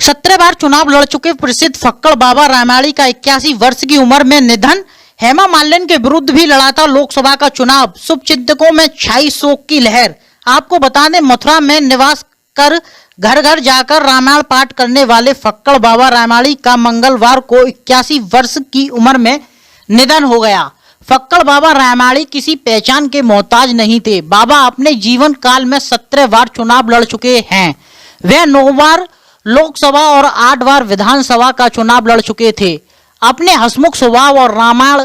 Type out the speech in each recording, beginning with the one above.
17 बार चुनाव लड़ चुके प्रसिद्ध फक्कड़ बाबा रायमाली का 81 वर्ष की उम्र में निधन। हेमा मालिनी के विरुद्ध भी लड़ा था लोकसभा का चुनाव। शुभचिंतकों में छाई शोक की लहर। आपको बता दें, मथुरा में निवास कर घर घर जाकर रामायण पाठ करने वाले फक्कड़ बाबा रायमाली का मंगलवार को 81 वर्ष की उम्र में निधन हो गया। फक्कड़ बाबा रायमाली किसी पहचान के मोहताज नहीं थे। बाबा अपने जीवन काल में 17 बार चुनाव लड़ चुके हैं। वह 9 बार लोकसभा और 8 बार विधानसभा का चुनाव लड़ चुके थे। अपने हंसमुख स्वभाव और रामायण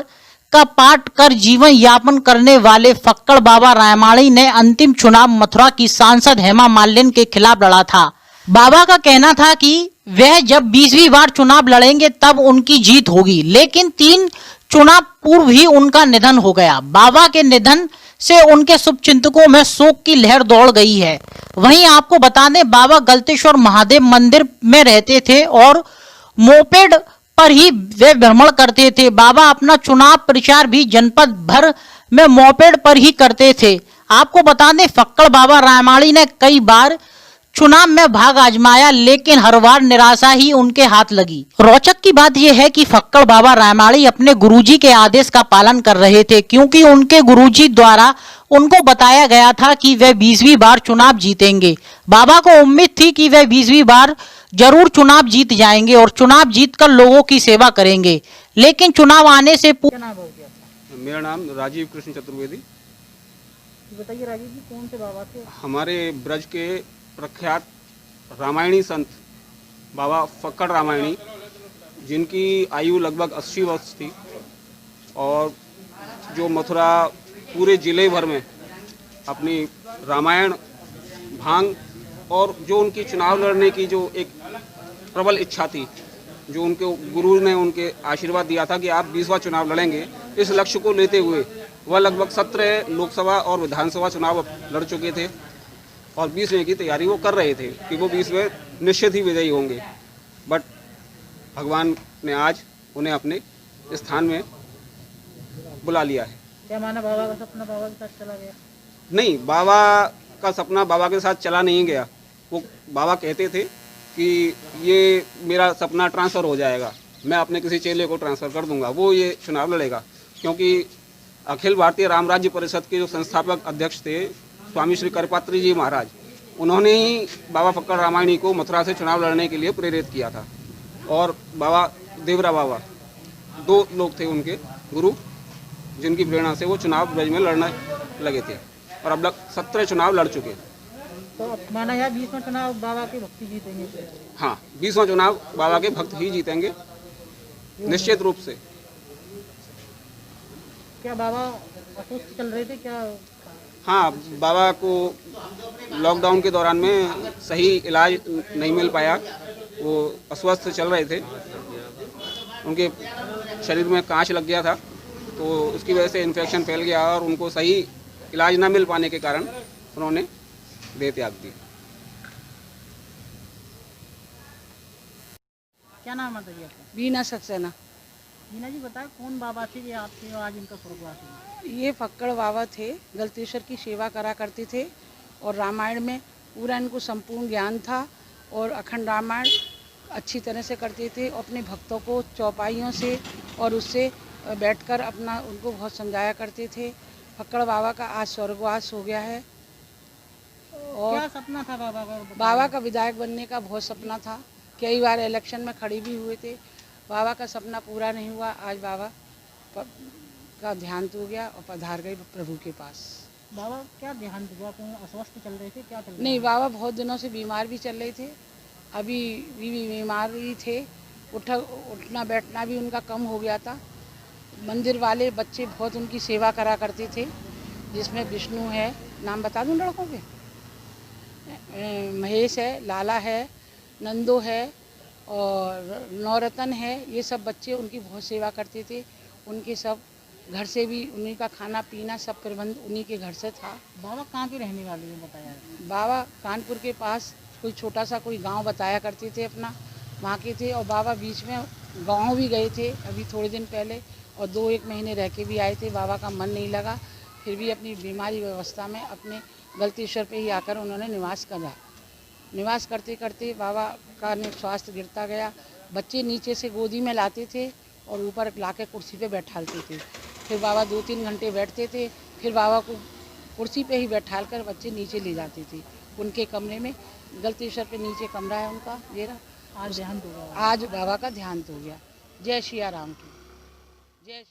का पाठ कर जीवन यापन करने वाले फक्कड़ बाबा रायमाली ने अंतिम चुनाव मथुरा की सांसद हेमा मालिनी के खिलाफ लड़ा था। बाबा का कहना था कि वह जब 20वीं बार चुनाव लड़ेंगे तब उनकी जीत होगी, लेकिन 3 चुनाव पूर्व ही उनका निधन हो गया। बाबा के निधन से उनके शुभचिंतकों में शोक की लहर दौड़ गई है। वहीं आपको बता दें, बाबा गलतेश्वर महादेव मंदिर में रहते थे और मोपेड पर ही वे भ्रमण करते थे। बाबा अपना चुनाव प्रचार भी जनपद भर में मोपेड पर ही करते थे। आपको बता दें, फक्कड़ बाबा रायमाली ने कई बार चुनाव में भाग आजमाया, लेकिन हर बार निराशा ही उनके हाथ लगी। रोचक की बात यह है कि फक्कड़ बाबा रायमाली अपने गुरुजी के आदेश का पालन कर रहे थे, क्योंकि उनके गुरुजी द्वारा उनको बताया गया था कि वे 20वीं बार चुनाव जीतेंगे। बाबा को उम्मीद थी कि वे 20वीं बार जरूर चुनाव जीत जाएंगे और चुनाव जीतकर लोगों की सेवा करेंगे, लेकिन चुनाव आने से मेरा नाम राजीव कृष्ण चतुर्वेदी। बताइए राजीव जी, कौन से बाबा थे? हमारे ब्रज के प्रख्यात रामायणी संत बाबा फक्कड़ रामायणी, जिनकी आयु लगभग 80 वर्ष थी और जो मथुरा पूरे जिले भर में अपनी रामायण, भांग और जो उनकी चुनाव लड़ने की जो एक प्रबल इच्छा थी, जो उनके गुरु ने उनके आशीर्वाद दिया था कि आप 20वां चुनाव लड़ेंगे, इस लक्ष्य को लेते हुए वह लगभग 17 लोकसभा और विधानसभा चुनाव लड़ चुके थे और 20वें की तैयारी वो कर रहे थे कि वो 20वें निश्चित ही विजयी होंगे। बट भगवान ने आज उन्हें अपने स्थान में बुला लिया है। क्या माना, बाबा का सपना बाबा के साथ चला गया? नहीं, बाबा का सपना बाबा के साथ चला नहीं गया। वो बाबा कहते थे कि ये मेरा सपना ट्रांसफ़र हो जाएगा, मैं अपने किसी चेले को ट्रांसफ़र कर दूंगा, वो ये चुनाव लड़ेगा। क्योंकि अखिल भारतीय राम राज्य परिषद के जो संस्थापक अध्यक्ष थे स्वामी श्री करपात्री जी महाराज, उन्होंने ही बाबा फक्कड़ रामायणी को मथुरा से चुनाव लड़ने के लिए प्रेरित किया था। और बाबा देवरा बाबा 2 लोग थे उनके गुरु, जिनकी प्रेरणा से वो चुनाव ब्रज में लड़ने लगे थे और अब तक 17 चुनाव लड़ चुके। तो माना यार 20वां चुनाव बाबा के भक्त जीतेंगे? हाँ, 20वां चुनाव बाबा के भक्त ही जीतेंगे निश्चित रूप से। क्या बाबा अस्वस्थ चल रहे थे क्या? हाँ, बाबा को लॉकडाउन के दौरान में सही इलाज नहीं मिल पाया, वो अस्वस्थ चल रहे थे। उनके शरीर में कांच लग गया था, तो उसकी वजह से इन्फेक्शन फैल गया और उनको सही इलाज ना मिल पाने के कारण उन्होंने देह त्याग दी। क्या नाम है आपका? बीना सक्सेना। मीना जी, बताए कौन बाबा थे ये आपके आज इनका स्वर्गवास हुआ? ये फक्कड़ बाबा थे, गलतेश्वर की सेवा करा करते थे और रामायण में पूरा इनको संपूर्ण ज्ञान था और अखंड रामायण अच्छी तरह से करते थे। अपने भक्तों को चौपाइयों से और उससे बैठकर अपना उनको बहुत समझाया करते थे। फक्कड़ बाबा का आज स्वर्गवास हो गया है। और क्या सपना था बाबा का? बाबा का विधायक बनने का बहुत सपना था, कई बार इलेक्शन में खड़े भी हुए थे। बाबा का सपना पूरा नहीं हुआ। आज बाबा का देहांत हो गया और पधार गए प्रभु के पास। बाबा क्या देहांत हुआ? कौन अस्वस्थ चल रहे थे क्या? नहीं, बाबा बहुत दिनों से बीमार भी चल रहे थे, अभी भी बीमार ही थे। उठना बैठना भी उनका कम हो गया था। मंदिर वाले बच्चे बहुत उनकी सेवा करा करते थे, जिसमें विष्णु है, नाम बता दूं लड़कों के, महेश है, लाला है, नंदो है और नौरतन है। ये सब बच्चे उनकी बहुत सेवा करते थे। उनके सब घर से भी उन्हीं का खाना पीना सब प्रबंध उन्हीं के घर से था। बाबा कहाँ के रहने वाले हैं बताया? बाबा कानपुर के पास कोई छोटा सा कोई गांव बताया करते थे अपना, वहाँ के थे। और बाबा बीच में गांव भी गए थे अभी थोड़े दिन पहले और 2-1 महीने रह के भी आए थे। बाबा का मन नहीं लगा, फिर भी अपनी बीमारी व्यवस्था में अपने गलतेश्वर पे ही आकर उन्होंने निवास करा। निवास करते करते बाबा का स्वास्थ्य गिरता गया। बच्चे नीचे से गोदी में लाते थे और ऊपर लाके कुर्सी पे बैठालते थे। फिर बाबा 2-3 घंटे बैठते थे, फिर बाबा को कुर्सी पे ही बैठाल कर बच्चे नीचे ले जाते थे उनके कमरे में। गलतेश्वर पे नीचे कमरा है उनका डेरा। आज देहांत हो गया। आज बाबा का देहांत हो गया। जय सिया राम की जय।